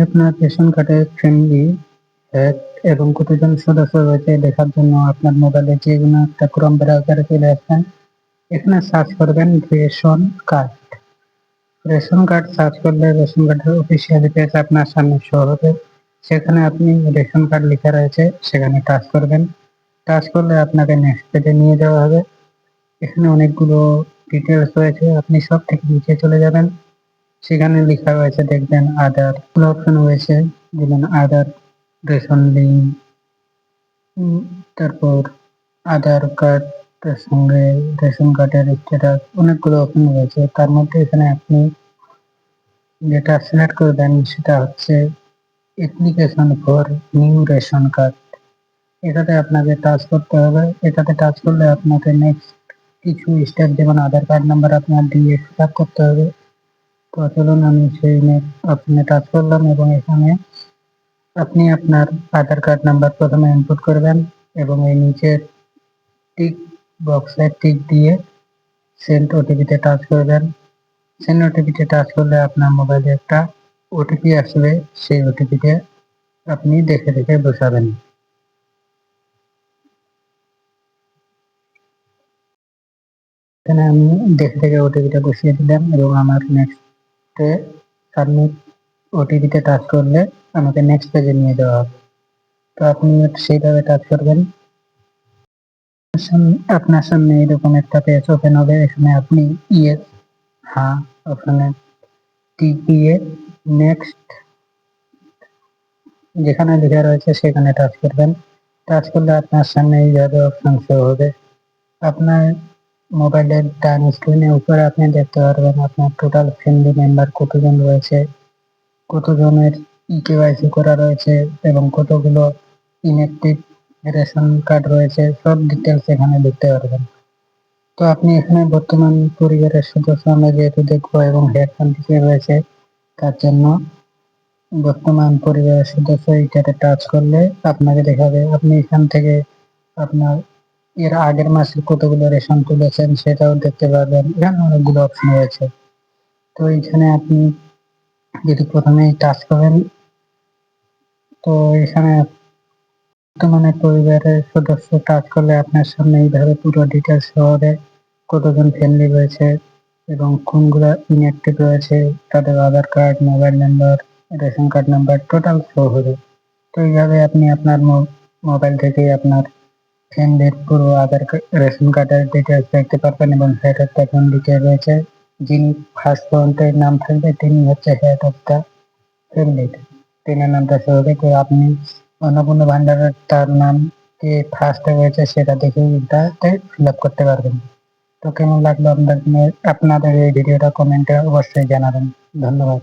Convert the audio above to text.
আপনার রেশন কার্ডের ফ্যামিলি এবং কতজন সদস্য রয়েছে দেখার জন্য আপনার মোবাইলে যে কোনো একটা ক্রোম ব্রাউজারে চলে আসবেন। এখানে সার্চ করবেন ration card. Ration card search করলে রেশন কার্ডের অফিসিয়াল পেজ আপনার সামনে শো হবে। সেখানে আপনি রেশন কার্ড লেখা রয়েছে সেখানে টাচ করবেন। টাচ করলে আপনাকে নেক্সট পেজে নিয়ে যাওয়া হবে। এখানে অনেকগুলো ডিটেলস রয়েছে, আপনি সব থেকে নিচে চলে যাবেন। সেখানে লেখা রয়েছে দেখবেন আদার অপশন রয়েছে, যেমন আদার, রেশন লিঙ্ক, তারপর আধার কার্ড সঙ্গে রেশন কার্ডের স্ট্যাটাস, অনেকগুলো অপশন রয়েছে। তার মধ্যে এখানে আপনি যেটা সিলেক্ট করবেন সেটা হচ্ছে application for new ration card. এটাতে আপনাকে টাচ করতে হবে। এটাতে টাচ করলে আপনাকে নেক্সট কিছু স্টেপ, যেমন আধার কার্ড নাম্বার আপনার দিয়ে ফিল আপ করতে হবে। তো চলুন আমি সেই অপশনে টাচ করলাম এবং এখানে আপনি আপনার আধার কার্ড নাম্বার প্রথমে ইনপুট করবেন এবং এই নিচের টিক বক্সে টিক দিয়ে সেন্ড ওটিপিতে টাচ করবেন। সেন্ড ওটিপিতে টাচ করলে আপনার মোবাইলে একটা ওটিপি আসবে, সেই ওটিপিতে আপনি দেখে দেখে বসাবেন। এখানে আমি দেখে দেখে ওটিপিটা বসিয়ে দিলাম এবং আমার নেক্সটে সাবমিট ওটিপিতে টাচ করলে আমাকে নেক্সট পেজে নিয়ে যাওয়া হবে। তো আপনি সেইভাবে টাচ করবেন। আপনার সামনে এরকম একটা পেজ ওপেন হবে। এখানে আপনি ইয়েস, হ্যাঁ ওখানে টিক দিয়ে নেক্সট যেখানে লেখা রয়েছে সেখানে টাচ করবেন। টাচ করলে আপনার সামনে এইভাবে অপশন শো হবে। আপনার মোবাইলের ডান স্ক্রিনের উপরে আপনি দেখতে পারবেন আপনার টোটাল ফ্যামিলি মেম্বার কতজন রয়েছে, কতজনের কেওয়াইসি করা রয়েছে এবং কতগুলো ইনঅ্যাক্টিভ রেশন কার্ড রয়েছে, সব ডিটেলস এখানে দেখতে পারবেন। তো আপনি এখানে বর্তমান পরিবারের সদস্য আমরা যেহেতু দেখবো এবং হেড কান্ট্রি রয়েছে, তার জন্য বর্তমান পরিবারের সদস্য এইটাতে টাচ করলে আপনাকে দেখাবে। আপনি এখান থেকে আপনার এর আগের মাসে কতগুলো রেশন তুলেছেন সেটাও দেখতে পারবেন। এখানে অনেকগুলো অপশন রয়েছে। তো এখানে আপনি যদি প্রথমেই টাচ করেন, তো এখানে বর্তমানে পরিবারের সদস্য টাচ করলে আপনার সামনে এইভাবে পুরো ডিটেলস হবে, কতজন ফ্যামিলি রয়েছে এবং কোনগুলো ইনঅ্যাক্টিভ রয়েছে, তাদের Aadhaar card, mobile number, ration card number total show হবে। তো এইভাবে আপনি আপনার মোবাইল থেকে আপনার ফ্যামিলির পুরো আধার কার্ড, রেশন কার্ডের ডিটেলস দেখতে পারবেন এবং হেড অফ দ্য ফ্যামিলিতে রয়েছে যিনি ফার্স্ট পয়েন্টের নাম থাকবে তিনি হচ্ছে হেড অফ দ্য ফ্যামিলি, তিনের নামটা শো হবে। তো আপনি অন্নপূর্ণা ভান্ডারের তার নাম কে ফার্স্টে রয়েছে সেটা দেখে এটাতে ফিল আপ করতে পারবেন। তো কেমন লাগলো আপনাদের এই ভিডিওটা কমেন্টে অবশ্যই জানাবেন। ধন্যবাদ।